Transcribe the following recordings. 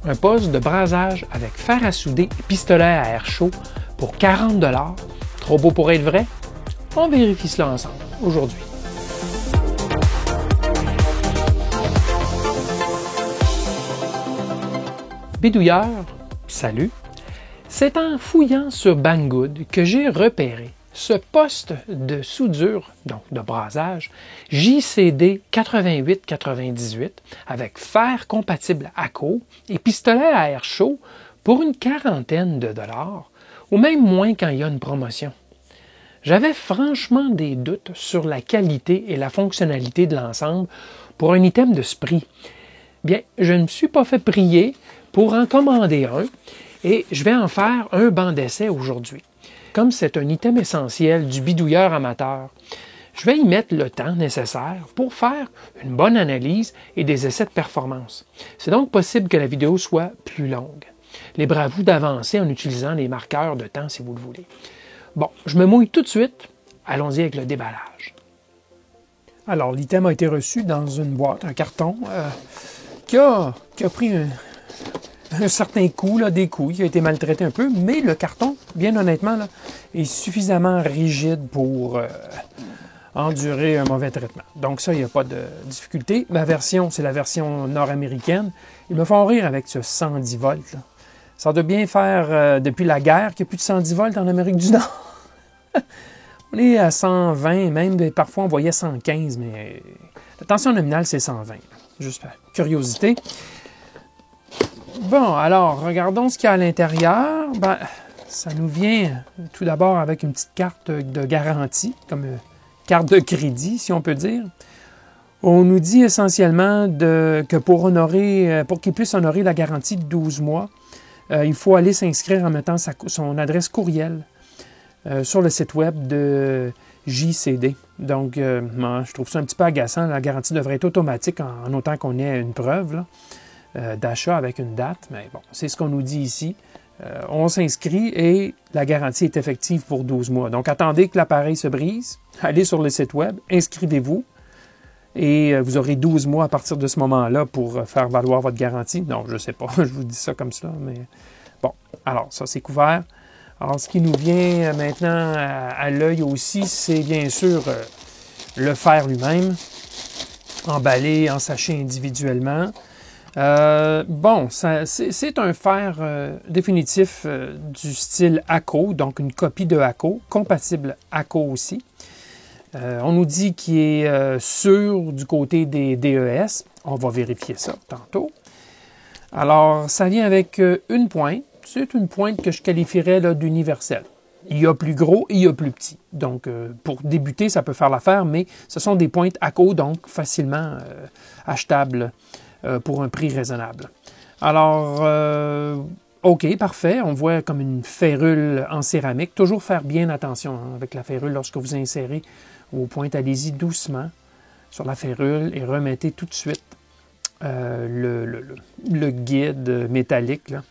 un poste de brasage avec fer à souder et pistolet à air chaud pour 40 $. Trop beau pour être vrai? On vérifie cela ensemble aujourd'hui. Bidouilleur, salut! C'est en fouillant sur Banggood que j'ai repéré ce poste de soudure, donc de brasage, JCD 8898 avec fer compatible ACO et pistolet à air chaud pour une quarantaine de dollars, ou même moins quand il y a une promotion. J'avais franchement des doutes sur la qualité et la fonctionnalité de l'ensemble pour un item de ce prix. Bien, je ne me suis pas fait prier pour en commander un et je vais en faire un banc d'essai aujourd'hui. Comme c'est un item essentiel du bidouilleur amateur, je vais y mettre le temps nécessaire pour faire une bonne analyse et des essais de performance. C'est donc possible que la vidéo soit plus longue. Libre à vous d'avancer en utilisant les marqueurs de temps si vous le voulez. Bon, je me mouille tout de suite. Allons-y avec le déballage. Alors, l'item a été reçu dans une boîte, un carton, qui a pris un certain coup, là, des coups, qui a été maltraité un peu, mais le carton, bien honnêtement, là, est suffisamment rigide pour endurer un mauvais traitement. Donc ça, il n'y a pas de difficulté. Ma version, c'est la version nord-américaine. Ils me font rire avec ce 110 volts. Là. Ça doit bien faire depuis la guerre qu'il n'y a plus de 110 volts en Amérique du Nord. On est à 120, même parfois on voyait 115, mais la tension nominale, c'est 120. Juste par curiosité. Bon, alors, regardons ce qu'il y a à l'intérieur. Ben, ça nous vient tout d'abord avec une petite carte de garantie, comme une carte de crédit, si on peut dire. On nous dit essentiellement que pour qu'il puisse honorer la garantie de 12 mois, il faut aller s'inscrire en mettant son adresse courriel sur le site web de JCD. Donc, moi, je trouve ça un petit peu agaçant. La garantie devrait être automatique en autant qu'on ait une preuve là. D'achat avec une date, mais bon, c'est ce qu'on nous dit ici. On s'inscrit et la garantie est effective pour 12 mois. Donc, attendez que l'appareil se brise, allez sur le site web, inscrivez-vous et vous aurez 12 mois à partir de ce moment-là pour faire valoir votre garantie. Non, je ne sais pas, je vous dis ça comme ça, mais bon, alors ça c'est couvert. Alors, ce qui nous vient maintenant à l'œil aussi, c'est bien sûr le fer lui-même, emballé en sachets individuellement. Bon, c'est un fer définitif du style ACO, donc une copie de ACO, compatible ACO aussi. On nous dit qu'il est sûr du côté des DES. On va vérifier ça tantôt. Alors, ça vient avec une pointe. C'est une pointe que je qualifierais d'universelle. Il y a plus gros et il y a plus petit. Donc, pour débuter, ça peut faire l'affaire, mais ce sont des pointes ACO, donc facilement achetables. Pour un prix raisonnable. Alors, OK, parfait. On voit comme une férule en céramique. Toujours faire bien attention avec la férule lorsque vous insérez vos pointes. Allez-y doucement sur la férule et remettez tout de suite le guide métallique là,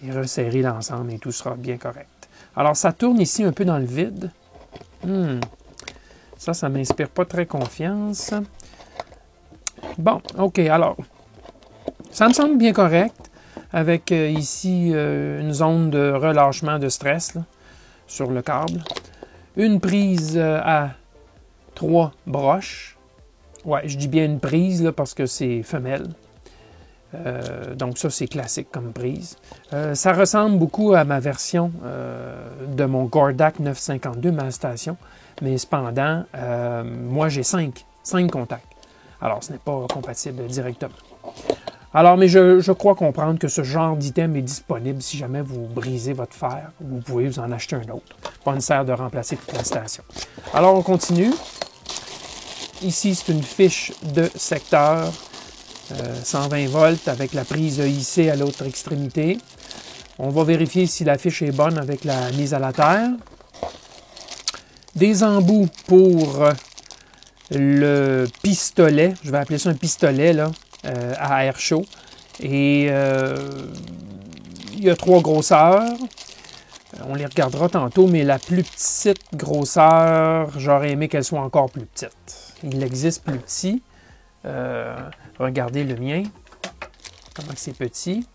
et resserrez l'ensemble et tout sera bien correct. Alors, ça tourne ici un peu dans le vide. Ça ne m'inspire pas très confiance. Bon, OK, alors... Ça me semble bien correct, avec ici une zone de relâchement de stress là, sur le câble. Une prise à 3 broches. Ouais, je dis bien une prise là, parce que c'est femelle. Donc ça, c'est classique comme prise. Ça ressemble beaucoup à ma version de mon Gordak 952, ma station. Mais cependant, moi j'ai 5 contacts. Alors, ce n'est pas compatible directement. Alors, mais je crois comprendre que ce genre d'item est disponible si jamais vous brisez votre fer. Vous pouvez vous en acheter un autre. Pas nécessaire de remplacer toute la station. Alors, on continue. Ici, c'est une fiche de secteur 120 volts avec la prise EIC à l'autre extrémité. On va vérifier si la fiche est bonne avec la mise à la terre. Des embouts pour le pistolet. Je vais appeler ça un pistolet, là. À air chaud. Et il y a 3 grosseurs. On les regardera tantôt, mais la plus petite grosseur, j'aurais aimé qu'elle soit encore plus petite. Il existe plus petit. Regardez le mien. Comment c'est petit.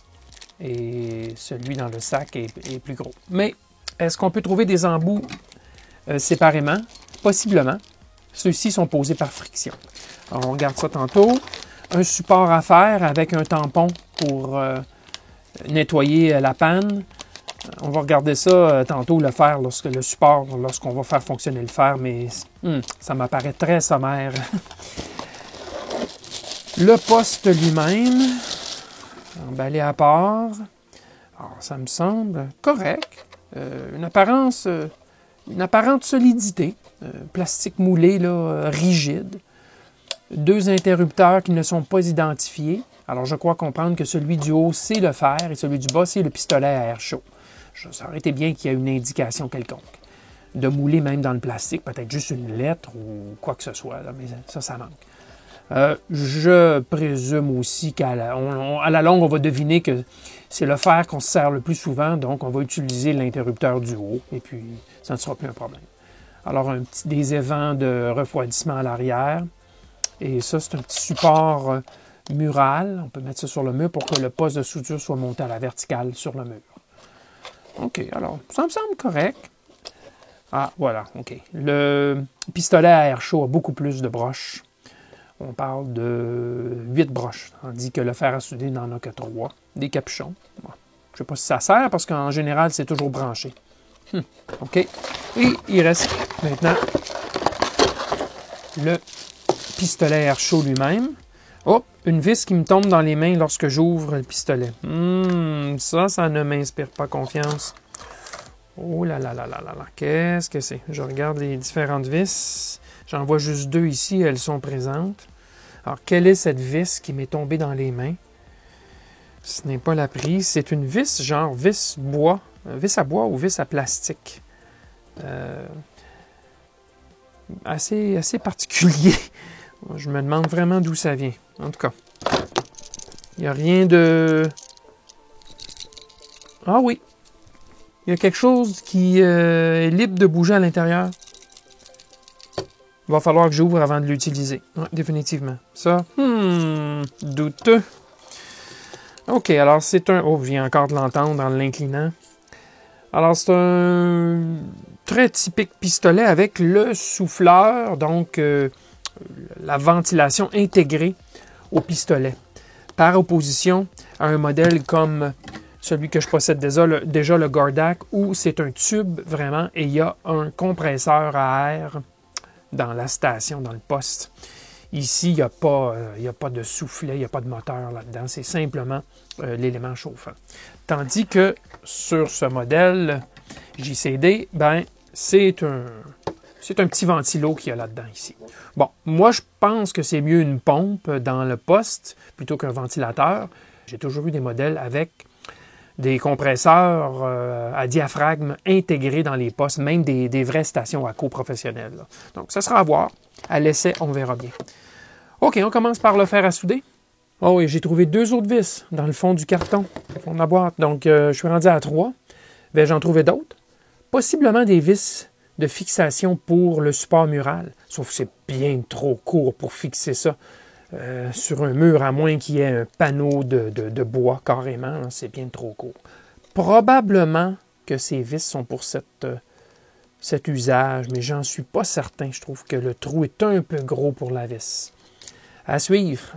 et celui dans le sac est plus gros. Mais est-ce qu'on peut trouver des embouts séparément? Possiblement. Ceux-ci sont posés par friction. Alors, on regarde ça tantôt. Un support à faire avec un tampon pour nettoyer la panne. On va regarder ça tantôt, le fer, le support, lorsqu'on va faire fonctionner le fer, mais ça m'apparaît très sommaire. Le poste lui-même, emballé à part. Alors, ça me semble correct. Une apparente solidité. Plastique moulé, là, rigide. 2 interrupteurs qui ne sont pas identifiés. Alors, je crois comprendre que celui du haut, c'est le fer et celui du bas, c'est le pistolet à air chaud. Ça aurait été bien qu'il y ait une indication quelconque. De mouler même dans le plastique, peut-être juste une lettre ou quoi que ce soit, là, mais ça manque. Je présume aussi qu'à la longue, on va deviner que c'est le fer qu'on se sert le plus souvent, donc on va utiliser l'interrupteur du haut, et puis ça ne sera plus un problème. Alors, des évents de refroidissement à l'arrière, et ça, c'est un petit support mural. On peut mettre ça sur le mur pour que le poste de soudure soit monté à la verticale sur le mur. OK, alors, ça me semble correct. Ah, voilà, OK. Le pistolet à air chaud a beaucoup plus de broches. On parle de 8 broches, tandis que le fer à souder n'en a que 3. Des capuchons. Bon. Je ne sais pas si ça sert, parce qu'en général, c'est toujours branché. OK. Et il reste maintenant le pistolet à air chaud lui-même. Oh, une vis qui me tombe dans les mains lorsque j'ouvre le pistolet. Ça ne m'inspire pas confiance. Oh là là là là là là. Qu'est-ce que c'est? Je regarde les différentes vis. J'en vois juste 2 ici, elles sont présentes. Alors, quelle est cette vis qui m'est tombée dans les mains? Ce n'est pas la prise, c'est une vis, genre vis bois, vis à bois ou vis à plastique. Assez particulier. Je me demande vraiment d'où ça vient. En tout cas, il n'y a rien de... Ah oui! Il y a quelque chose qui est libre de bouger à l'intérieur. Il va falloir que j'ouvre avant de l'utiliser. Ouais, définitivement. Ça, douteux. OK, alors c'est un... Oh, je viens encore de l'entendre en l'inclinant. Alors, c'est un très typique pistolet avec le souffleur, donc la ventilation intégrée au pistolet. Par opposition à un modèle comme celui que je possède déjà le Gardac, où c'est un tube vraiment et il y a un compresseur à air dans la station, dans le poste. Ici, il n'y a pas de soufflet, il n'y a pas de moteur là-dedans. C'est simplement l'élément chauffant. Tandis que sur ce modèle JCD, ben, c'est un petit ventilo qu'il y a là-dedans ici. Bon, moi, je pense que c'est mieux une pompe dans le poste plutôt qu'un ventilateur. J'ai toujours eu des modèles avec des compresseurs à diaphragme intégrés dans les postes, même des vraies stations ACO professionnelles. Là. Donc, ça sera à voir. À l'essai, on verra bien. OK, on commence par le fer à souder. Oh oui, j'ai trouvé 2 autres vis dans le fond du carton, au fond de la boîte. Donc, je suis rendu à 3. Vais-je en trouver d'autres? Possiblement des vis de fixation pour le support mural. Sauf que c'est bien trop court pour fixer ça sur un mur, à moins qu'il y ait un panneau de bois carrément. C'est bien trop court. Probablement que ces vis sont pour cet usage, mais j'en suis pas certain. Je trouve que le trou est un peu gros pour la vis. À suivre.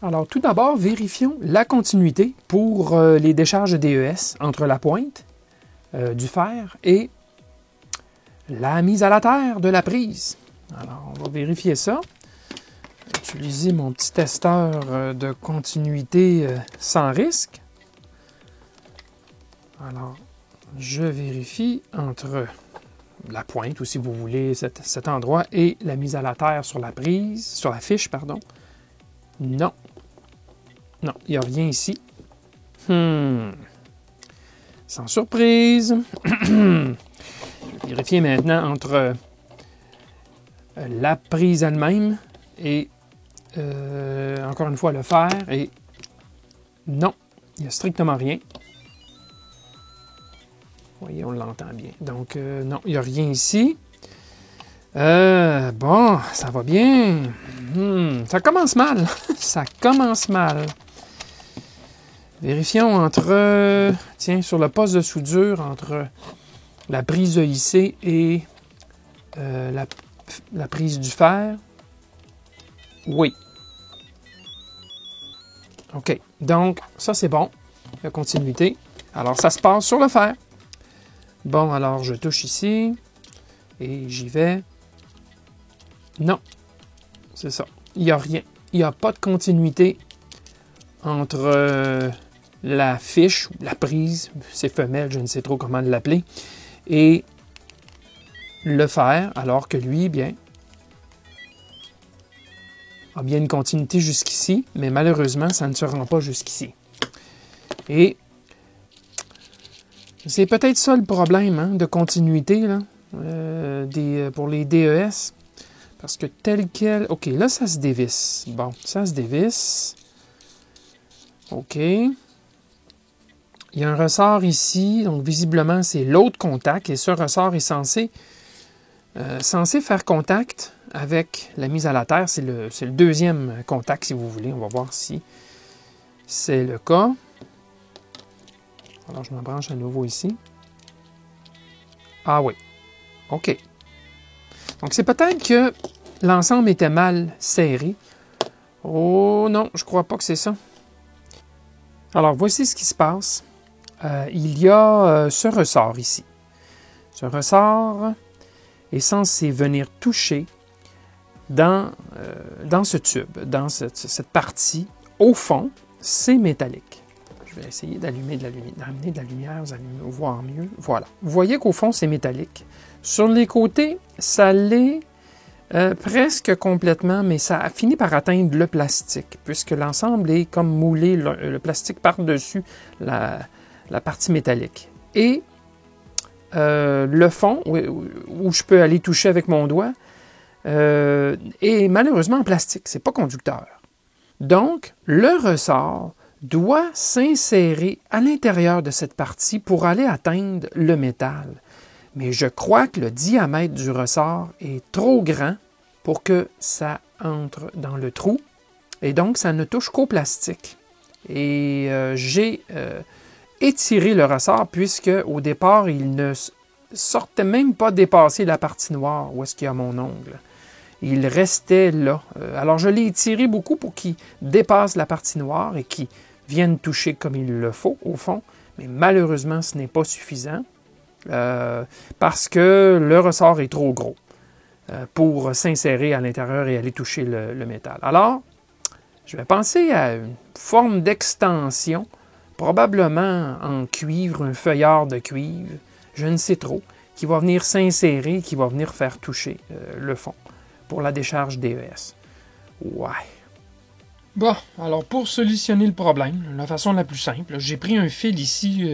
Alors, tout d'abord, vérifions la continuité pour les décharges DES entre la pointe du fer et la mise à la terre de la prise. Alors, on va vérifier ça. Utiliser mon petit testeur de continuité sans risque. Alors, je vérifie entre la pointe, ou si vous voulez, cet endroit, et la mise à la terre sur la prise, sur la fiche, pardon. Non. Non, il n'y a rien ici. Sans surprise. Je vais vérifier maintenant entre la prise elle-même et encore une fois le fer. Et non, il n'y a strictement rien. Vous voyez, on l'entend bien. Donc, non, il n'y a rien ici. Bon, ça va bien. Ça commence mal. Ça commence mal. Vérifions entre, tiens, sur le poste de soudure, entre la prise EIC et la prise du fer. Oui. OK. Donc, ça, c'est bon. La continuité. Alors, ça se passe sur le fer. Bon, alors, je touche ici. Et j'y vais. Non. C'est ça. Il n'y a rien. Il n'y a pas de continuité entre la fiche, ou la prise, c'est femelle, je ne sais trop comment l'appeler, et le fer, alors que lui, bien, a bien une continuité jusqu'ici, mais malheureusement, ça ne se rend pas jusqu'ici. Et c'est peut-être ça le problème, hein, de continuité là, pour les DES. Parce que tel quel... OK, là, ça se dévisse. Bon, ça se dévisse. OK. Il y a un ressort ici. Donc, visiblement, c'est l'autre contact. Et ce ressort est censé faire contact avec la mise à la terre. C'est le deuxième contact, si vous voulez. On va voir si c'est le cas. Alors, je me branche à nouveau ici. Ah oui. OK. Donc, c'est peut-être que l'ensemble était mal serré. Oh non, je crois pas que c'est ça. Alors, voici ce qui se passe. Il y a ce ressort ici. Ce ressort est censé venir toucher dans ce tube, dans cette partie. Au fond, c'est métallique. Je vais essayer d'amener de la lumière, vous allez voir mieux. Voilà. Vous voyez qu'au fond, c'est métallique. Sur les côtés, ça l'est presque complètement, mais ça a fini par atteindre le plastique, puisque l'ensemble est comme moulé, le plastique par-dessus la partie métallique. Et le fond, où je peux aller toucher avec mon doigt, est malheureusement en plastique, c'est pas conducteur. Donc, le ressort doit s'insérer à l'intérieur de cette partie pour aller atteindre le métal. Mais je crois que le diamètre du ressort est trop grand pour que ça entre dans le trou. Et donc, ça ne touche qu'au plastique. Et j'ai étiré le ressort puisque au départ, il ne sortait même pas dépasser la partie noire où est-ce qu'il y a mon ongle. Il restait là. Alors, je l'ai étiré beaucoup pour qu'il dépasse la partie noire et qu'il vienne toucher comme il le faut, au fond. Mais malheureusement, ce n'est pas suffisant. Parce que le ressort est trop gros pour s'insérer à l'intérieur et aller toucher le métal. Alors, je vais penser à une forme d'extension, probablement en cuivre, un feuillard de cuivre, je ne sais trop, qui va venir s'insérer, qui va venir faire toucher le fond pour la décharge DES. Ouais. Bon, alors pour solutionner le problème, la façon la plus simple, j'ai pris un fil ici...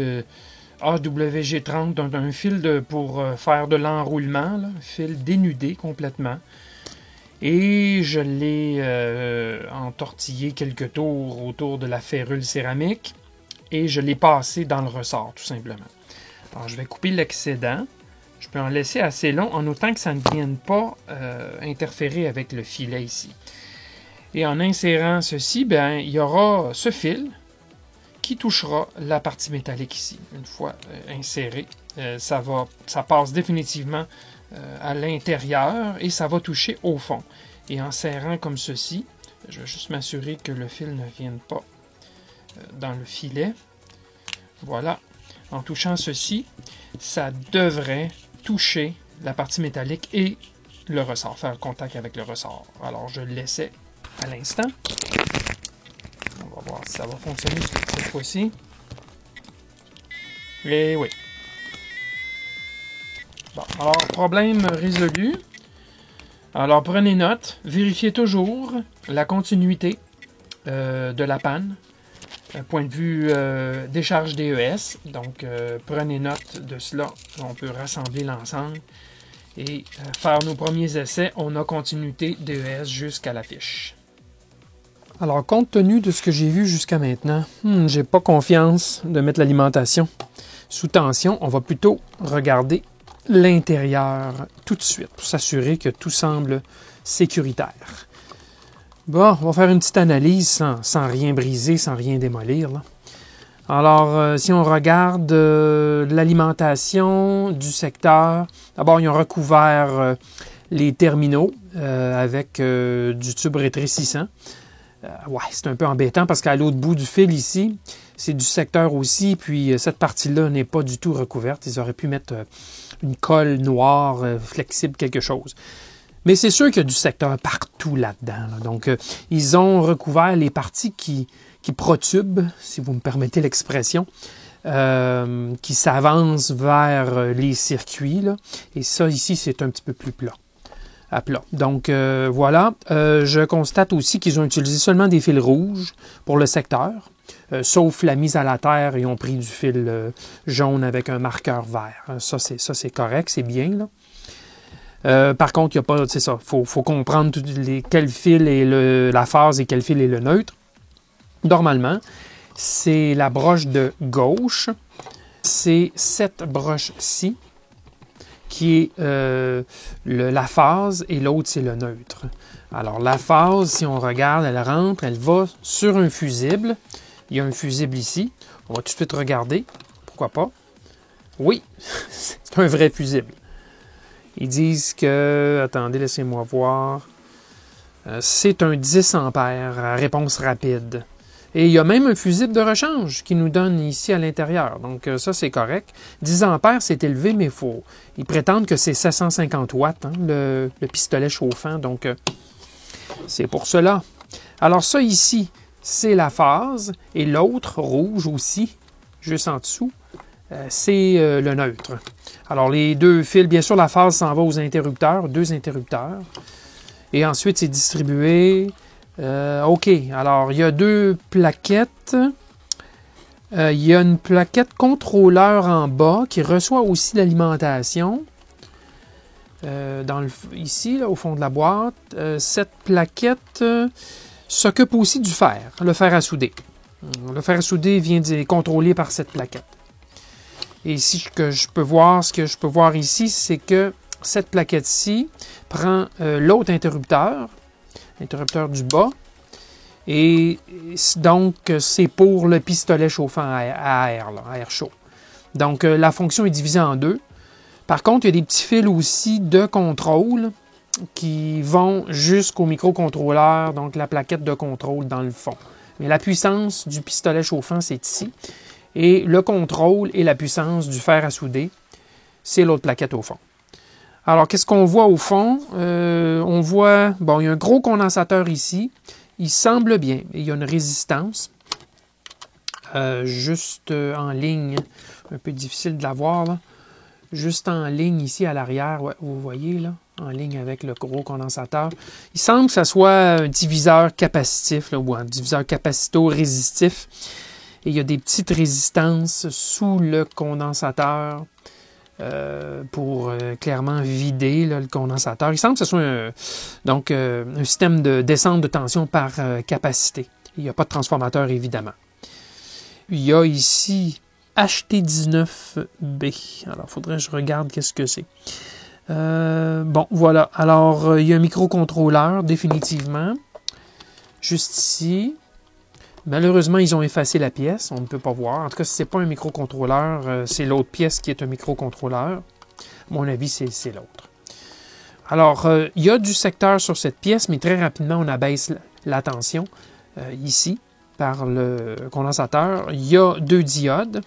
AWG30, un fil pour faire de l'enroulement, un fil dénudé complètement. Et je l'ai entortillé quelques tours autour de la férule céramique et je l'ai passé dans le ressort, tout simplement. Alors, je vais couper l'excédent. Je peux en laisser assez long en autant que ça ne vienne pas interférer avec le filet ici. Et en insérant ceci, ben, il y aura ce fil qui touchera la partie métallique ici. Une fois inséré, ça passe définitivement à l'intérieur et ça va toucher au fond. Et en serrant comme ceci, je vais juste m'assurer que le fil ne vienne pas dans le filet. Voilà. En touchant ceci, ça devrait toucher la partie métallique et le ressort, faire contact avec le ressort. Alors, je le laissais à l'instant. On va voir si ça va fonctionner cette fois-ci. Et oui. Bon, alors, problème résolu. Alors, prenez note. Vérifiez toujours la continuité de la panne. Point de vue décharge DES. Donc, prenez note de cela. On peut rassembler l'ensemble et faire nos premiers essais. On a continuité DES jusqu'à la fiche. Alors, compte tenu de ce que j'ai vu jusqu'à maintenant, j'ai pas confiance de mettre l'alimentation sous tension. On va plutôt regarder l'intérieur tout de suite pour s'assurer que tout semble sécuritaire. Bon, on va faire une petite analyse sans rien briser, sans rien démolir, là. Alors, si on regarde l'alimentation du secteur, d'abord, ils ont recouvert les terminaux avec du tube rétrécissant. Ouais, c'est un peu embêtant parce qu'à l'autre bout du fil ici, c'est du secteur aussi, puis cette partie-là n'est pas du tout recouverte. Ils auraient pu mettre une colle noire, flexible, quelque chose. Mais c'est sûr qu'il y a du secteur partout là-dedans. Là. Donc, ils ont recouvert les parties qui protubent, si vous me permettez l'expression, qui s'avancent vers les circuits. Là. Et ça, ici, c'est un petit peu plus plat. À plat. Donc, voilà. Je constate aussi qu'ils ont utilisé seulement des fils rouges pour le secteur. Sauf la mise à la terre, ils ont pris du fil jaune avec un marqueur vert. Ça, c'est correct, c'est bien. Là. Par contre, il n'y a pas, c'est ça, faut comprendre quel fil est la phase et quel fil est le neutre. Normalement, c'est la broche de gauche, c'est cette broche-ci qui est la phase et l'autre, c'est le neutre. Alors, la phase, si on regarde, elle rentre, elle va sur un fusible. Il y a un fusible ici. On va tout de suite regarder. Pourquoi pas? Oui, c'est un vrai fusible. Ils disent que... Attendez, laissez-moi voir. C'est un 10 ampères à réponse rapide. Et il y a même un fusible de rechange qui nous donne ici à l'intérieur. Donc ça, c'est correct. 10 ampères, c'est élevé, mais ils prétendent que c'est 750 watts, hein, le pistolet chauffant. Donc, c'est pour cela. Alors ça, ici, c'est la phase. Et l'autre, rouge aussi, juste en dessous, c'est le neutre. Alors, les deux fils, bien sûr, la phase s'en va aux interrupteurs, 2 interrupteurs. Et ensuite, c'est distribué... OK. Alors, il y a 2 plaquettes. Il y a une plaquette contrôleur en bas qui reçoit aussi l'alimentation. Ici, là, au fond de la boîte. Cette plaquette s'occupe aussi du fer, le fer à souder. Le fer à souder vient d'être contrôlé par cette plaquette. Et ici, ce que je peux voir ici, c'est que cette plaquette-ci prend l'autre interrupteur du bas, et donc c'est pour le pistolet chauffant à air, là, à air chaud. Donc la fonction est divisée en 2. Par contre, il y a des petits fils aussi de contrôle qui vont jusqu'au microcontrôleur, donc la plaquette de contrôle dans le fond. Mais la puissance du pistolet chauffant, c'est ici. Et le contrôle et la puissance du fer à souder, c'est l'autre plaquette au fond. Alors, qu'est-ce qu'on voit au fond? On voit, bon, il y a un gros condensateur ici. Il semble bien. Il y a une résistance. Juste en ligne. Un peu difficile de la voir, là. Juste en ligne ici à l'arrière. Ouais, vous voyez, là, en ligne avec le gros condensateur. Il semble que ce soit un diviseur capacitif, là, ou un diviseur capacito-résistif. Et il y a des petites résistances sous le condensateur pour clairement vider là, le condensateur. Il semble que ce soit un système de descente de tension par capacité. Il n'y a pas de transformateur, évidemment. Il y a ici HT19B. Alors, il faudrait que je regarde qu'est-ce que c'est. Bon, voilà. Alors, il y a un microcontrôleur, définitivement. Juste ici. Malheureusement, ils ont effacé la pièce. On ne peut pas voir. En tout cas, si ce n'est pas un microcontrôleur, c'est l'autre pièce qui est un microcontrôleur. À mon avis, c'est l'autre. Alors, il y a du secteur sur cette pièce, mais très rapidement, on abaisse la tension ici par le condensateur. Il y a 2 diodes.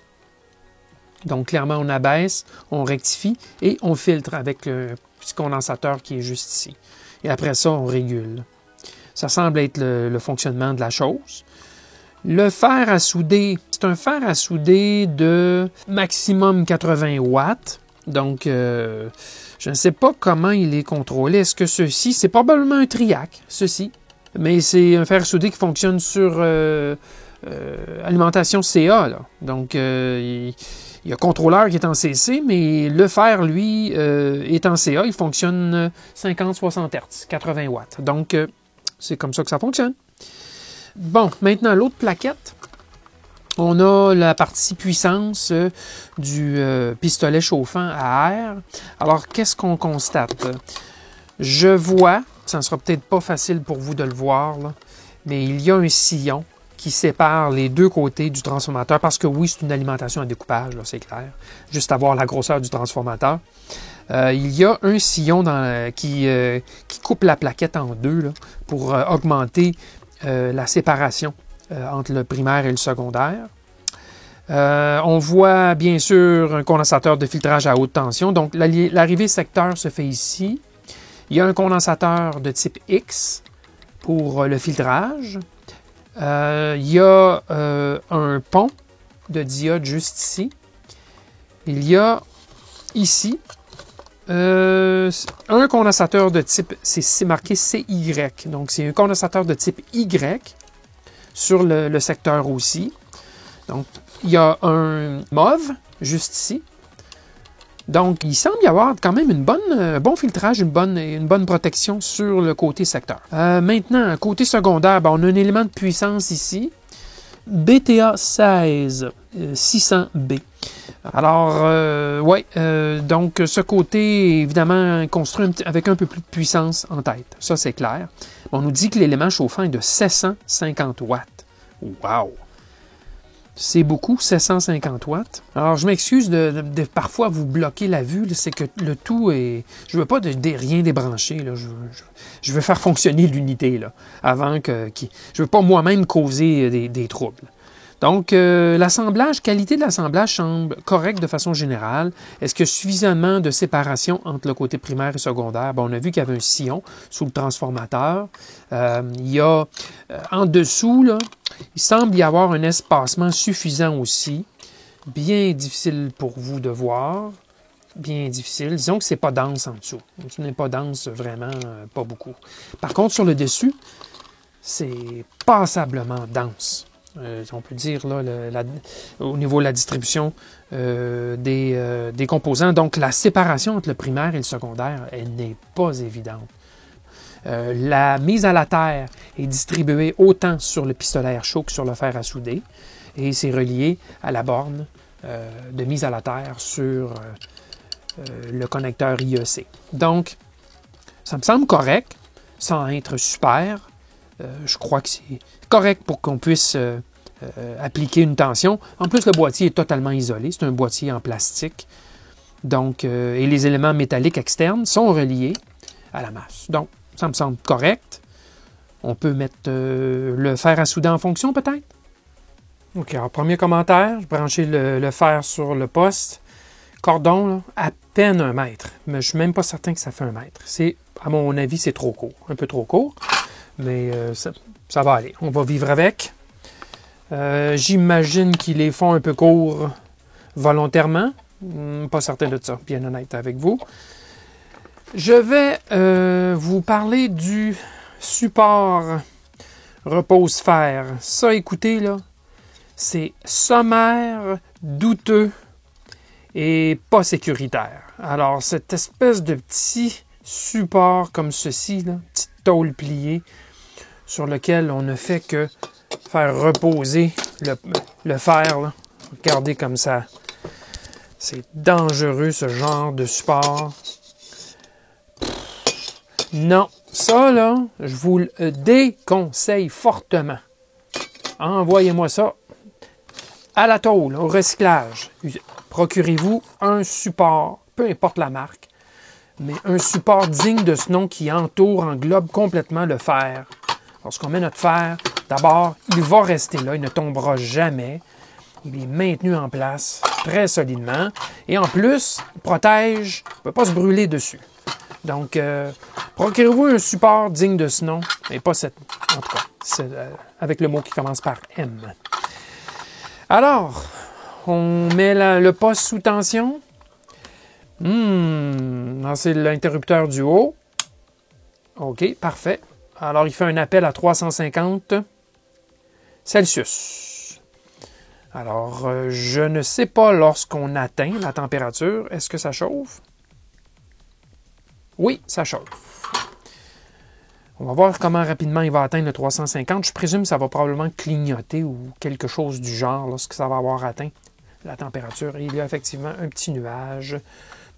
Donc, clairement, on abaisse, on rectifie et on filtre avec le petit condensateur qui est juste ici. Et après ça, on régule. Ça semble être le fonctionnement de la chose. Le fer à souder, c'est un fer à souder de maximum 80 watts. Donc, je ne sais pas comment il est contrôlé. Est-ce que ceci, c'est probablement un triac, ceci. Mais c'est un fer à souder qui fonctionne sur alimentation CA. Là. Donc, il y a contrôleur qui est en CC, mais le fer, lui, est en CA. Il fonctionne 50-60 Hz, 80 watts. Donc, c'est comme ça que ça fonctionne. Bon, maintenant, l'autre plaquette, on a la partie puissance du pistolet chauffant à air. Alors, qu'est-ce qu'on constate? Je vois, ça ne sera peut-être pas facile pour vous de le voir, là, mais il y a un sillon qui sépare les deux côtés du transformateur, parce que oui, c'est une alimentation à découpage, c'est clair, juste à voir la grosseur du transformateur. Il y a un sillon qui coupe la plaquette en deux là, pour augmenter la séparation entre le primaire et le secondaire. On voit bien sûr un condensateur de filtrage à haute tension. Donc l'arrivée secteur se fait ici. Il y a un condensateur de type X pour le filtrage. Il y a un pont de diode juste ici. Il y a ici un condensateur de type, c'est marqué CY. Donc c'est un condensateur de type Y sur le secteur aussi. Donc il y a un mauve juste ici. Donc, il semble y avoir quand même un bon filtrage, une bonne protection sur le côté secteur. Maintenant, côté secondaire, on a un élément de puissance ici, BTA 16 600B. Alors, donc ce côté, évidemment, construit avec un peu plus de puissance en tête. Ça, c'est clair. On nous dit que l'élément chauffant est de 750 watts. Wow! C'est beaucoup, 750 watts. Alors, je m'excuse de parfois vous bloquer la vue. C'est que le tout est... Je veux pas rien débrancher. Là. Je veux faire fonctionner l'unité là, avant que... Je veux pas moi-même causer des troubles. Donc, qualité de l'assemblage semble correcte de façon générale. Est-ce qu'il y a suffisamment de séparation entre le côté primaire et secondaire? On a vu qu'il y avait un sillon sous le transformateur. Il y a en dessous, là, il semble y avoir un espacement suffisant aussi. Bien difficile pour vous de voir. Bien difficile. Disons que c'est pas dense en dessous. Ce n'est pas dense vraiment, pas beaucoup. Par contre, sur le dessus, c'est passablement dense. On peut dire là, au niveau de la distribution des composants. Donc, la séparation entre le primaire et le secondaire, elle n'est pas évidente. La mise à la terre est distribuée autant sur le pistolet à air chaud que sur le fer à souder et c'est relié à la borne de mise à la terre sur le connecteur IEC. Donc, ça me semble correct, sans être super. Je crois que c'est correct pour qu'on puisse appliquer une tension. En plus, le boîtier est totalement isolé. C'est un boîtier en plastique. Donc, et les éléments métalliques externes sont reliés à la masse. Donc, ça me semble correct. On peut mettre le fer à souder en fonction, peut-être? OK, alors, premier commentaire. Je branchais le fer sur le poste. Cordon, là, à peine 1 mètre. Mais je ne suis même pas certain que ça fait 1 mètre. À mon avis, c'est trop court. Un peu trop court. Mais ça va aller. On va vivre avec. J'imagine qu'ils les font un peu courts volontairement. Pas certain de ça, bien honnête avec vous. Je vais vous parler du support repose-fer. Ça, écoutez, là, c'est sommaire, douteux et pas sécuritaire. Alors, cette espèce de petit support comme ceci, là, petite tôle pliée, sur lequel on ne fait que faire reposer le fer. Là. Regardez comme ça. C'est dangereux, ce genre de support. Non, ça, là, je vous le déconseille fortement. Envoyez-moi ça à la tôle, au recyclage. Procurez-vous un support, peu importe la marque, mais un support digne de ce nom qui englobe complètement le fer. Lorsqu'on met notre fer, d'abord, il va rester là, il ne tombera jamais. Il est maintenu en place très solidement. Et en plus, il protège, il ne peut pas se brûler dessus. Donc, procurez-vous un support digne de ce nom, et pas cette, en tout cas, avec le mot qui commence par M. Alors, on met le poste sous tension. C'est l'interrupteur du haut. OK, parfait. Alors, il fait un appel à 350 Celsius. Alors, je ne sais pas lorsqu'on atteint la température. Est-ce que ça chauffe? Oui, ça chauffe. On va voir comment rapidement il va atteindre le 350. Je présume que ça va probablement clignoter ou quelque chose du genre lorsque ça va avoir atteint la température. Et il y a effectivement un petit nuage,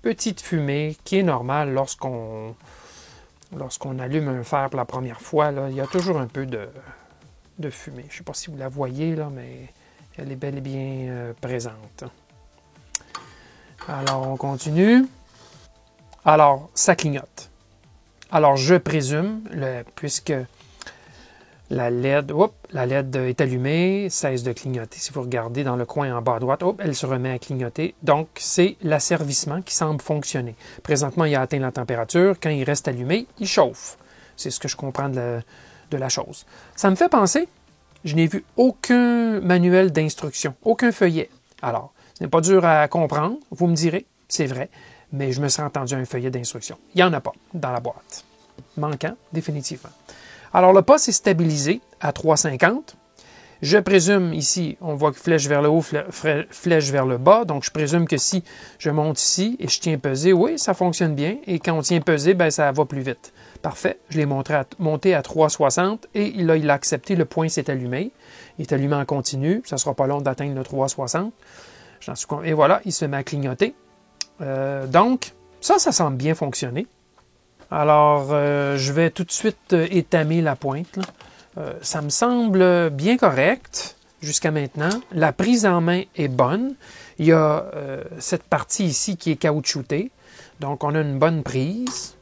petite fumée, qui est normale lorsqu'on allume un fer pour la première fois. Là, il y a toujours un peu de fumée. Je ne sais pas si vous la voyez, là, mais elle est bel et bien présente. Alors, on continue. Alors, ça clignote. Alors, je présume, puisque la LED est allumée, cesse de clignoter. Si vous regardez dans le coin en bas à droite, elle se remet à clignoter. Donc, c'est l'asservissement qui semble fonctionner. Présentement, il a atteint la température. Quand il reste allumé, il chauffe. C'est ce que je comprends de la chose. Ça me fait penser, je n'ai vu aucun manuel d'instruction, aucun feuillet. Alors, ce n'est pas dur à comprendre, vous me direz, c'est vrai, mais je me serais entendu un feuillet d'instruction. Il n'y en a pas dans la boîte. Manquant, définitivement. Alors, le poste est stabilisé à 3,50. Je présume ici, on voit que flèche vers le haut, flèche vers le bas. Donc, je présume que si je monte ici et je tiens pesé, oui, ça fonctionne bien. Et quand on tient pesé, bien, ça va plus vite. Parfait. Je l'ai monté à 3,60 et là, il a accepté. Le point s'est allumé. Il est allumé en continu. Ça ne sera pas long d'atteindre le 3,60. Et voilà, il se met à clignoter. Donc, ça semble bien fonctionner. Alors, je vais tout de suite étamer la pointe. Ça me semble bien correct jusqu'à maintenant. La prise en main est bonne. Il y a cette partie ici qui est caoutchoutée. Donc, on a une bonne prise.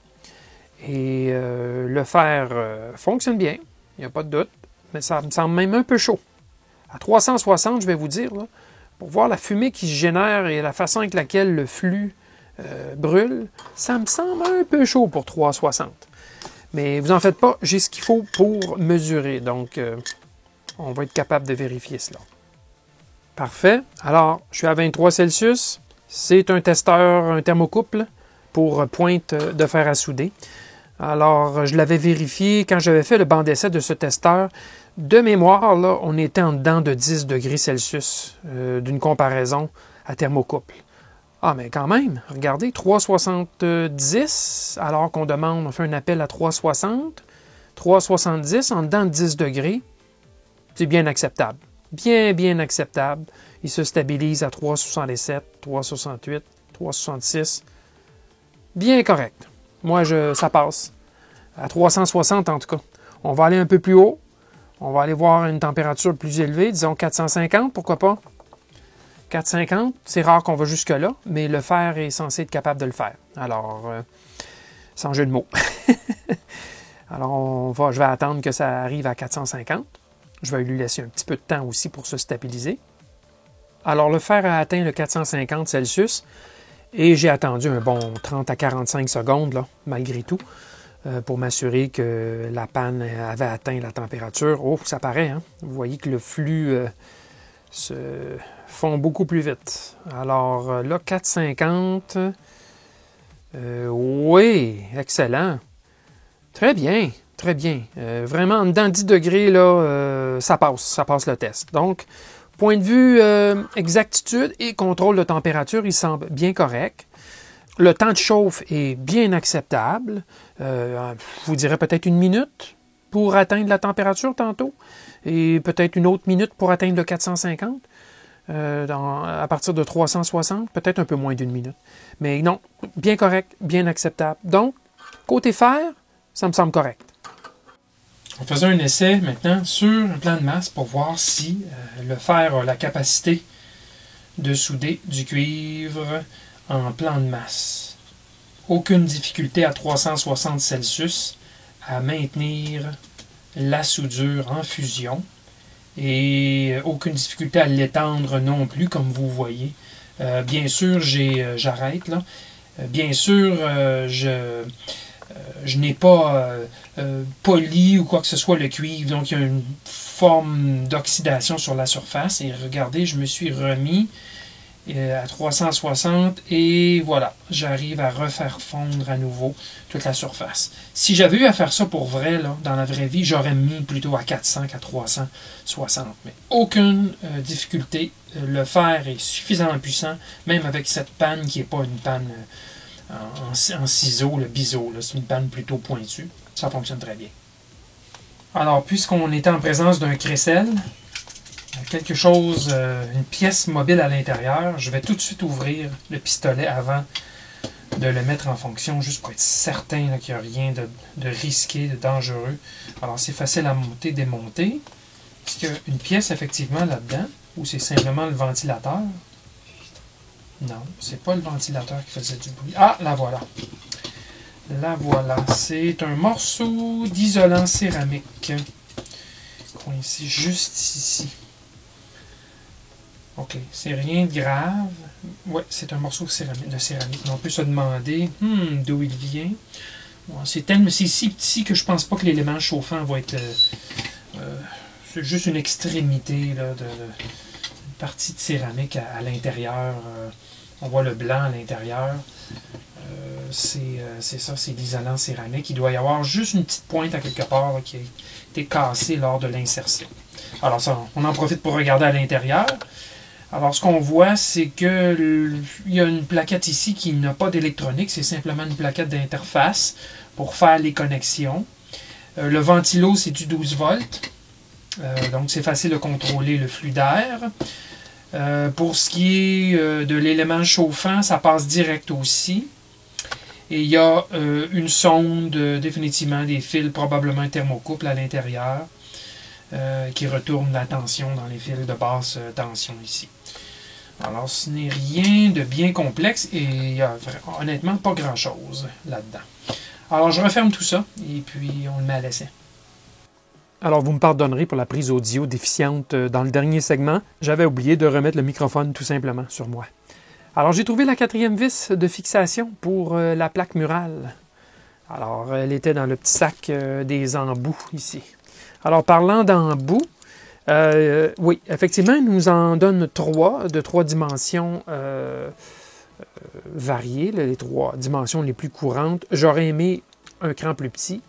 Et le fer fonctionne bien. Il n'y a pas de doute. Mais ça me semble même un peu chaud. À 360, je vais vous dire, là, pour voir la fumée qui se génère et la façon avec laquelle le flux brûle, ça me semble un peu chaud pour 3,60. Mais vous en faites pas, j'ai ce qu'il faut pour mesurer. Donc, on va être capable de vérifier cela. Parfait. Alors, je suis à 23 Celsius. C'est un testeur, un thermocouple pour pointe de fer à souder. Alors, je l'avais vérifié quand j'avais fait le banc d'essai de ce testeur. De mémoire, là, on était en dedans de 10 degrés Celsius d'une comparaison à thermocouple. Ah, mais quand même, regardez, 3,70, alors qu'on demande, on fait un appel à 3,60, 3,70 en dedans de 10 degrés, c'est bien acceptable. Bien, bien acceptable. Il se stabilise à 3,67, 3,68, 3,66. Bien correct. Moi, ça passe. À 360 en tout cas. On va aller un peu plus haut. On va aller voir une température plus élevée, disons 450, pourquoi pas? 450, c'est rare qu'on va jusque-là, mais le fer est censé être capable de le faire. Alors, sans jeu de mots. Alors, je vais attendre que ça arrive à 450. Je vais lui laisser un petit peu de temps aussi pour se stabiliser. Alors, le fer a atteint le 450 Celsius et j'ai attendu un bon 30 à 45 secondes, là, malgré tout, pour m'assurer que la panne avait atteint la température. Oh, ça paraît, hein? Vous voyez que le flux se fond beaucoup plus vite. Alors là, 4,50. Oui, excellent. Très bien, très bien. Vraiment, dans 10 degrés, là, ça passe le test. Donc, point de vue exactitude et contrôle de température, il semble bien correct. Le temps de chauffe est bien acceptable. Je vous dirais peut-être 1 minute pour atteindre la température tantôt. Et peut-être 1 autre minute pour atteindre le 450. À partir de 360, peut-être un peu moins d'1 minute. Mais non, bien correct, bien acceptable. Donc, côté fer, ça me semble correct. On faisait un essai maintenant sur un plan de masse pour voir si le fer a la capacité de souder du cuivre en plan de masse. Aucune difficulté à 360 Celsius à maintenir la soudure en fusion. Et aucune difficulté à l'étendre non plus, comme vous voyez. Bien sûr, j'arrête là. Bien sûr, je n'ai pas poli ou quoi que ce soit le cuivre, donc il y a une forme d'oxydation sur la surface. Et regardez, je me suis remis à 360 et voilà, j'arrive à refaire fondre à nouveau toute la surface. Si j'avais eu à faire ça pour vrai, là, dans la vraie vie, j'aurais mis plutôt à 400 qu'à 360. Mais aucune difficulté. Le fer est suffisamment puissant, même avec cette panne qui n'est pas une panne en ciseaux, le biseau. C'est une panne plutôt pointue. Ça fonctionne très bien. Alors, puisqu'on était en présence d'un crécelle, quelque chose, une pièce mobile à l'intérieur, je vais tout de suite ouvrir le pistolet avant de le mettre en fonction, juste pour être certain qu'il n'y a rien de risqué, de dangereux. Alors, c'est facile à monter, démonter. Est-ce qu'il y a une pièce effectivement là-dedans ou c'est simplement le ventilateur? Non, c'est pas le ventilateur qui faisait du bruit. Ah, la voilà. La voilà. C'est un morceau d'isolant céramique. Coincé juste ici. OK, c'est rien de grave. Ouais, c'est un morceau de céramique. On peut se demander d'où il vient. Bon, c'est si petit que je pense pas que l'élément chauffant va être... c'est juste une extrémité là, une partie de céramique à l'intérieur. On voit le blanc à l'intérieur. C'est ça, c'est l'isolant céramique. Il doit y avoir juste une petite pointe à quelque part là, qui a été cassée lors de l'insertion. Alors ça, on en profite pour regarder à l'intérieur. Alors ce qu'on voit, c'est qu'il y a une plaquette ici qui n'a pas d'électronique. C'est simplement une plaquette d'interface pour faire les connexions. Le ventilo, c'est du 12 volts. Donc c'est facile de contrôler le flux d'air. Pour ce qui est de l'élément chauffant, ça passe direct aussi. Et il y a une sonde, définitivement des fils, probablement un thermocouple à l'intérieur, qui retourne la tension dans les fils de basse tension ici. Alors ce n'est rien de bien complexe et il n'y a honnêtement pas grand-chose là-dedans. Alors je referme tout ça et puis on le met à l'essai. Alors, vous me pardonnerez pour la prise audio déficiente dans le dernier segment. J'avais oublié de remettre le microphone tout simplement sur moi. Alors, j'ai trouvé la 4e vis de fixation pour la plaque murale. Alors, elle était dans le petit sac des embouts ici. Alors, parlant d'embouts, oui, effectivement, il nous en donne 3 de 3 dimensions variées, les 3 dimensions les plus courantes. J'aurais aimé un cran plus petit.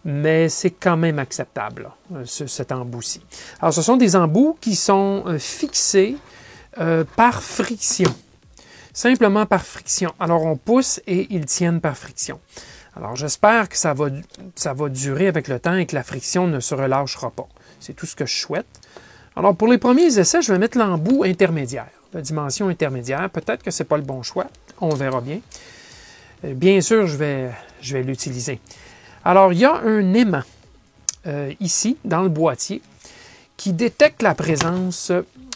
Mais c'est quand même acceptable, là, cet embout-ci. Alors, ce sont des embouts qui sont fixés par friction. Simplement par friction. Alors, on pousse et ils tiennent par friction. Alors, j'espère que ça va durer avec le temps et que la friction ne se relâchera pas. C'est tout ce que je souhaite. Alors, pour les premiers essais, je vais mettre l'embout intermédiaire, la dimension intermédiaire. Peut-être que ce n'est pas le bon choix. On verra bien. Bien sûr, je vais l'utiliser. Alors, il y a un aimant ici, dans le boîtier, qui détecte la présence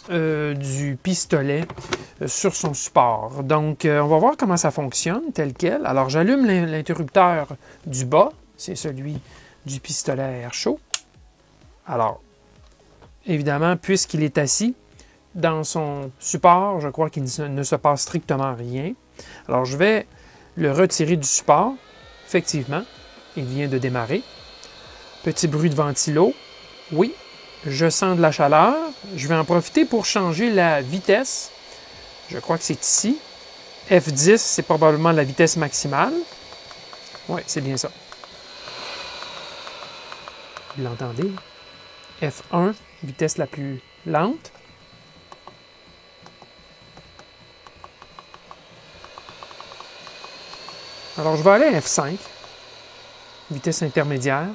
du pistolet sur son support. Donc, on va voir comment ça fonctionne, tel quel. Alors, j'allume l'interrupteur du bas, c'est celui du pistolet à air chaud. Alors, évidemment, puisqu'il est assis dans son support, je crois qu'il ne se passe strictement rien. Alors, je vais le retirer du support, effectivement. Il vient de démarrer. Petit bruit de ventilo. Oui, je sens de la chaleur. Je vais en profiter pour changer la vitesse. Je crois que c'est ici. F10, c'est probablement la vitesse maximale. Oui, c'est bien ça. Vous l'entendez? F1, vitesse la plus lente. Alors, je vais aller à F5. Vitesse intermédiaire.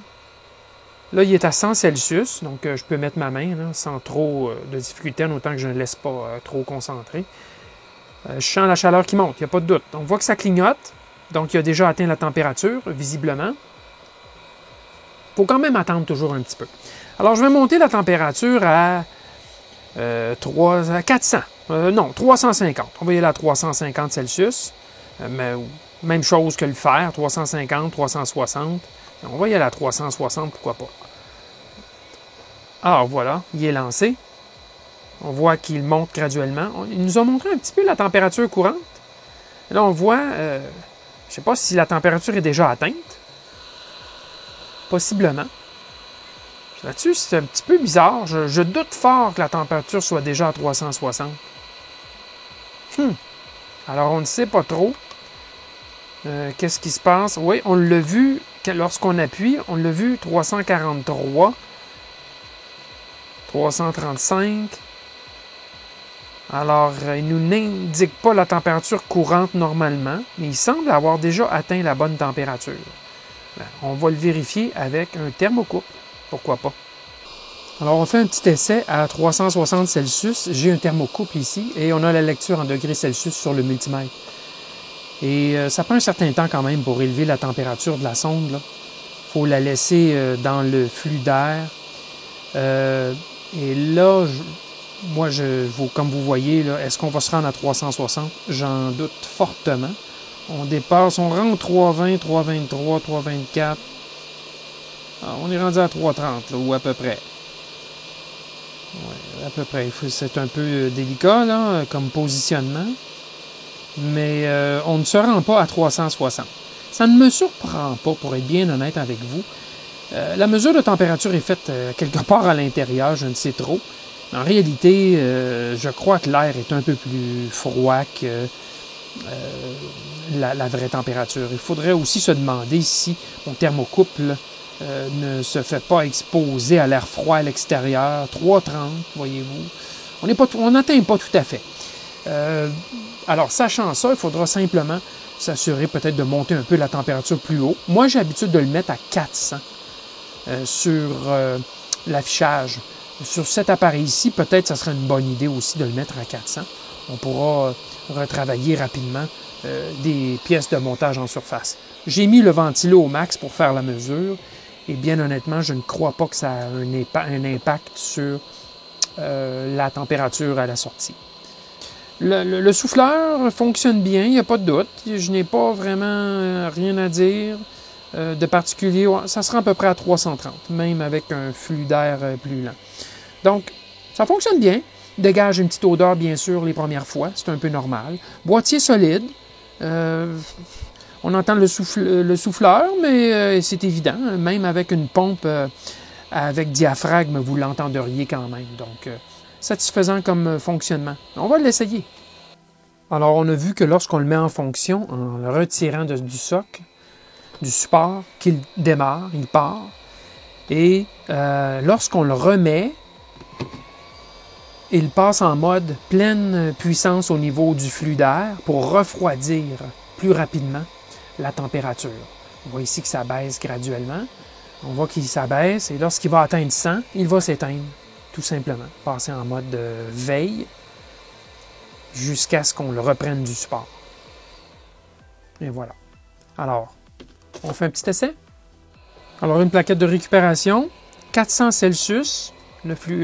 Là, il est à 100 Celsius, donc je peux mettre ma main là, sans trop de difficulté, en autant que je ne laisse pas trop concentrer. Je sens la chaleur qui monte, il n'y a pas de doute. On voit que ça clignote, donc il a déjà atteint la température, visiblement. Il faut quand même attendre toujours un petit peu. Alors, je vais monter la température à 400. Non, 350. On va y aller à 350 Celsius. Mais même chose que le fer, 350, 360. On va y aller à 360, pourquoi pas. Alors voilà, il est lancé. On voit qu'il monte graduellement. Il nous a montré un petit peu la température courante. Et là, on voit, je ne sais pas si la température est déjà atteinte. Possiblement. Là-dessus, c'est un petit peu bizarre. Je doute fort que la température soit déjà à 360. Alors, on ne sait pas trop. Qu'est-ce qui se passe? Oui, on l'a vu lorsqu'on appuie. On l'a vu 343, 335. Alors, il ne nous indique pas la température courante normalement, mais il semble avoir déjà atteint la bonne température. Bien, on va le vérifier avec un thermocouple. Pourquoi pas? Alors, on fait un petit essai à 360 Celsius. J'ai un thermocouple ici et on a la lecture en degrés Celsius sur le multimètre. Et ça prend un certain temps quand même pour élever la température de la sonde. Il faut la laisser dans le flux d'air Et là, moi, comme vous voyez, est-ce qu'on va se rendre à 360? J'en doute fortement. On dépasse, on rentre 320, 323, 324. On est rendu à 330, là, ou à peu près. Ouais, à peu près. C'est un peu délicat, là, comme positionnement. Mais on ne se rend pas à 360. Ça ne me surprend pas, pour être bien honnête avec vous. La mesure de température est faite quelque part à l'intérieur, je ne sais trop. En réalité, je crois que l'air est un peu plus froid que la vraie température. Il faudrait aussi se demander si mon thermocouple ne se fait pas exposer à l'air froid à l'extérieur. 3,30, voyez-vous. On n'atteint pas tout à fait. Alors, sachant ça, il faudra simplement s'assurer peut-être de monter un peu la température plus haut. Moi, j'ai l'habitude de le mettre à 400 sur l'affichage. Sur cet appareil-ci, peut-être que ce serait une bonne idée aussi de le mettre à 400. On pourra retravailler rapidement des pièces de montage en surface. J'ai mis le ventilo au max pour faire la mesure et bien honnêtement, je ne crois pas que ça a un impact sur la température à la sortie. Le souffleur fonctionne bien, il n'y a pas de doute. Je n'ai pas vraiment rien à dire de particulier. Ça sera à peu près à 330, même avec un flux d'air plus lent. Donc, ça fonctionne bien. Il dégage une petite odeur, bien sûr, les premières fois. C'est un peu normal. Boîtier solide. On entend le souffleur, mais c'est évident. Même avec une pompe avec diaphragme, vous l'entenderiez quand même. Donc, satisfaisant comme fonctionnement. On va l'essayer. Alors, on a vu que lorsqu'on le met en fonction, en le retirant du socle, du support, qu'il démarre, il part. Et lorsqu'on le remet, il passe en mode pleine puissance au niveau du flux d'air pour refroidir plus rapidement la température. On voit ici que ça baisse graduellement. On voit qu'il s'abaisse et lorsqu'il va atteindre 100, il va s'éteindre, tout simplement. Passer en mode veille jusqu'à ce qu'on le reprenne du support. Et voilà. Alors, on fait un petit essai. Alors, une plaquette de récupération, 400 Celsius,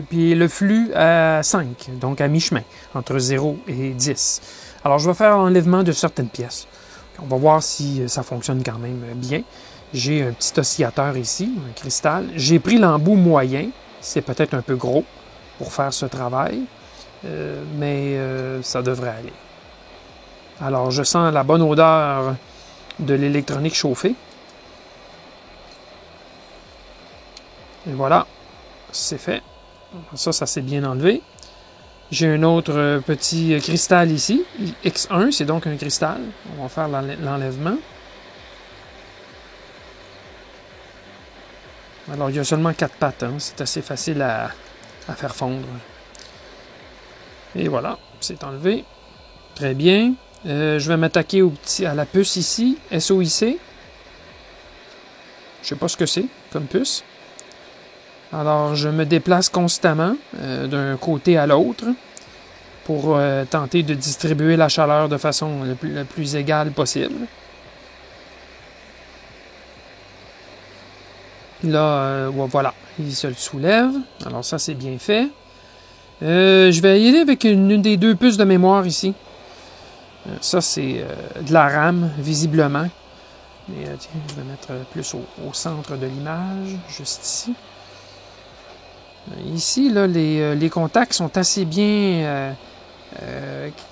puis le flux à 5, donc à mi-chemin, entre 0 et 10. Alors, je vais faire l'enlèvement de certaines pièces. On va voir si ça fonctionne quand même bien. J'ai un petit oscillateur ici, un cristal. J'ai pris l'embout moyen, c'est peut-être un peu gros pour faire ce travail, mais ça devrait aller. Alors, je sens la bonne odeur de l'électronique chauffée. Et voilà, c'est fait. Ça s'est bien enlevé. J'ai un autre petit cristal ici, X1, c'est donc un cristal. On va faire l'enlèvement. Alors, il y a seulement 4 pattes, hein. C'est assez facile à faire fondre. Et voilà, c'est enlevé. Très bien. Je vais m'attaquer à la puce ici, SOIC. Je ne sais pas ce que c'est comme puce. Alors, je me déplace constamment d'un côté à l'autre pour tenter de distribuer la chaleur de façon la plus égale possible. Là, voilà, il se le soulève. Alors ça, c'est bien fait. Je vais y aller avec une des 2 puces de mémoire ici. Ça, c'est de la RAM, visiblement. Mais tiens, je vais mettre plus au centre de l'image, juste ici. Ici, là, les contacts sont assez bien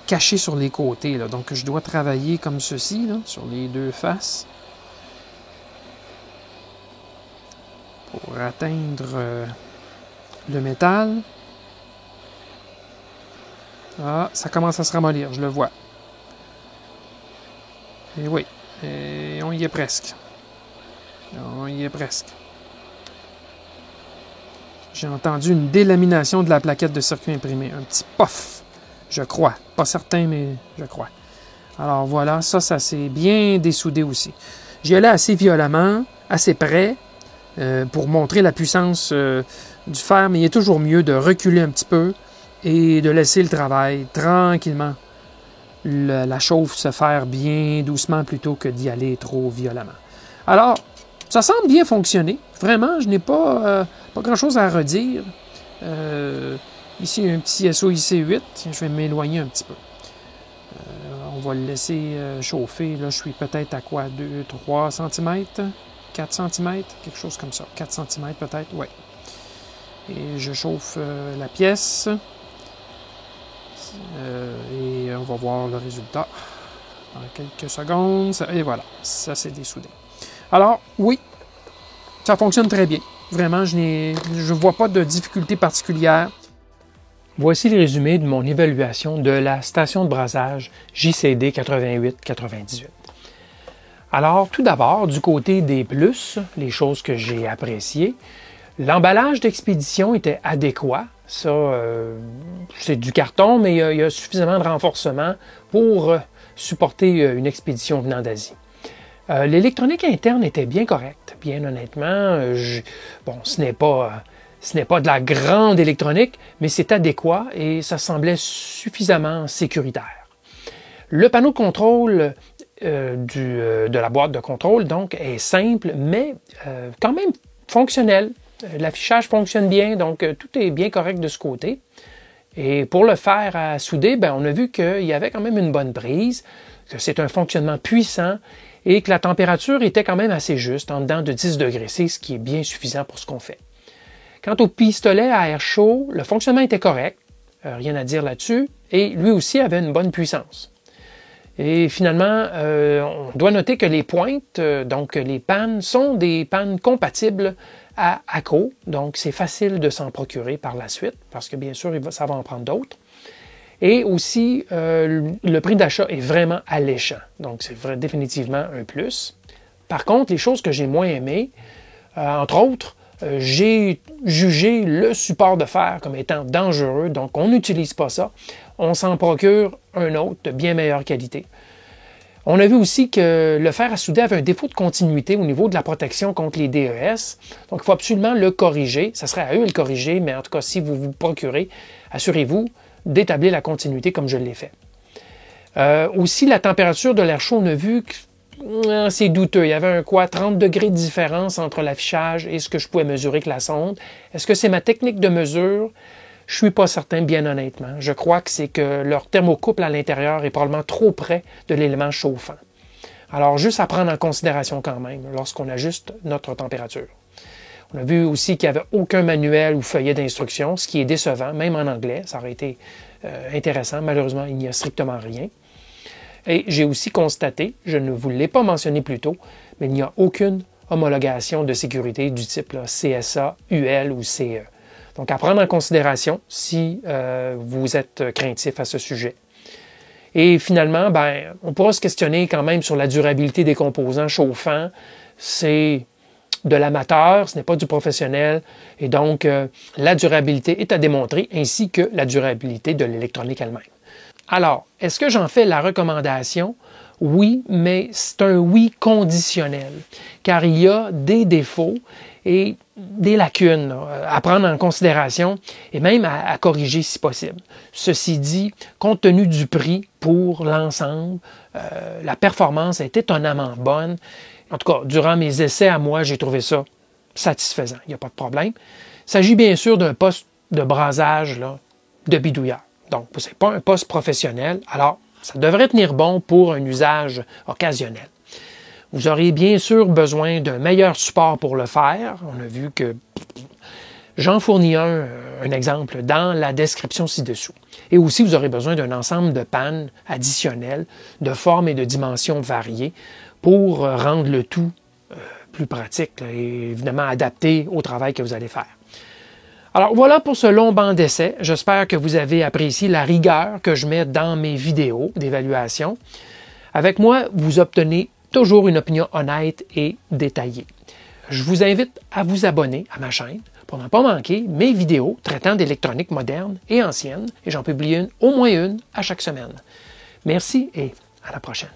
cachés sur les côtés. Là. Donc, je dois travailler comme ceci, là, sur les 2 faces. Pour atteindre le métal. Ah, ça commence à se ramollir, je le vois. Et oui, et on y est presque. On y est presque. J'ai entendu une délamination de la plaquette de circuit imprimé. Un petit pof, je crois. Pas certain, mais je crois. Alors voilà, ça s'est bien dessoudé aussi. J'y allais assez violemment, assez près, pour montrer la puissance du fer, mais il est toujours mieux de reculer un petit peu et de laisser le travail tranquillement, la chauffe se faire bien doucement plutôt que d'y aller trop violemment. Alors, Ça semble bien fonctionner. Vraiment, je n'ai pas grand-chose à redire. Ici, un petit SOIC 8. Je vais m'éloigner un petit peu. On va le laisser chauffer. Là, je suis peut-être à quoi? 2, 3 cm? 4 cm? Quelque chose comme ça. 4 cm peut-être? Oui. Et je chauffe la pièce. Et on va voir le résultat dans quelques secondes. Et voilà, ça s'est dessoudé. Alors, oui, ça fonctionne très bien. Vraiment, je ne vois pas de difficulté particulière. Voici le résumé de mon évaluation de la station de brassage JCD 88-98. Alors, tout d'abord, du côté des plus, les choses que j'ai appréciées, l'emballage d'expédition était adéquat. Ça, c'est du carton, mais il y a suffisamment de renforcement pour supporter une expédition venant d'Asie. L'électronique interne était bien correcte, bien honnêtement. Bon, ce n'est pas de la grande électronique, mais c'est adéquat et ça semblait suffisamment sécuritaire. Le panneau de contrôle de la boîte de contrôle, donc, est simple, mais quand même fonctionnel. L'affichage fonctionne bien, donc tout est bien correct de ce côté. Et pour le faire à souder, on a vu qu'il y avait quand même une bonne prise, que c'est un fonctionnement puissant et que la température était quand même assez juste, en dedans de 10 degrés C, ce qui est bien suffisant pour ce qu'on fait. Quant au pistolet à air chaud, le fonctionnement était correct, rien à dire là-dessus, et lui aussi avait une bonne puissance. Et finalement, on doit noter que les pointes, donc les pannes, sont des pannes compatibles à ACO, donc c'est facile de s'en procurer par la suite, parce que bien sûr, ça va en prendre d'autres. Et aussi, le prix d'achat est vraiment alléchant, donc c'est définitivement un plus. Par contre, les choses que j'ai moins aimées, entre autres, j'ai jugé le support de fer comme étant dangereux, donc on n'utilise pas ça, on s'en procure un autre de bien meilleure qualité. On a vu aussi que le fer à souder avait un défaut de continuité au niveau de la protection contre les DES. Donc, il faut absolument le corriger. Ça serait à eux de le corriger, mais en tout cas, si vous vous procurez, assurez-vous d'établir la continuité comme je l'ai fait. Aussi, la température de l'air chaud, on a vu que c'est douteux. Il y avait 30 degrés de différence entre l'affichage et ce que je pouvais mesurer avec la sonde. Est-ce que c'est ma technique de mesure? Je ne suis pas certain, bien honnêtement. Je crois que c'est que leur thermocouple à l'intérieur est probablement trop près de l'élément chauffant. Alors, juste à prendre en considération quand même lorsqu'on ajuste notre température. On a vu aussi qu'il n'y avait aucun manuel ou feuillet d'instruction, ce qui est décevant, même en anglais. Ça aurait été intéressant. Malheureusement, il n'y a strictement rien. Et j'ai aussi constaté, je ne vous l'ai pas mentionné plus tôt, mais il n'y a aucune homologation de sécurité du type CSA, UL ou CE. Donc, à prendre en considération si vous êtes craintif à ce sujet. Et finalement, on pourra se questionner quand même sur la durabilité des composants chauffants. C'est de l'amateur, ce n'est pas du professionnel. Et donc, la durabilité est à démontrer, ainsi que la durabilité de l'électronique elle-même. Alors, est-ce que j'en fais la recommandation? Oui, mais c'est un oui conditionnel, car il y a des défauts et des lacunes à prendre en considération et même à corriger si possible. Ceci dit, compte tenu du prix pour l'ensemble, la performance est étonnamment bonne. En tout cas, durant mes essais à moi, j'ai trouvé ça satisfaisant. Il n'y a pas de problème. Il s'agit bien sûr d'un poste de brasage de bidouilleur. Donc, ce n'est pas un poste professionnel. Alors, ça devrait tenir bon pour un usage occasionnel. Vous aurez bien sûr besoin d'un meilleur support pour le faire. On a vu que j'en fournis un exemple dans la description ci-dessous. Et aussi, vous aurez besoin d'un ensemble de pannes additionnelles de formes et de dimensions variées pour rendre le tout plus pratique et évidemment adapté au travail que vous allez faire. Alors voilà pour ce long banc d'essai. J'espère que vous avez apprécié la rigueur que je mets dans mes vidéos d'évaluation. Avec moi, vous obtenez toujours une opinion honnête et détaillée. Je vous invite à vous abonner à ma chaîne pour ne pas manquer mes vidéos traitant d'électronique moderne et ancienne, et j'en publie au moins une à chaque semaine. Merci et à la prochaine.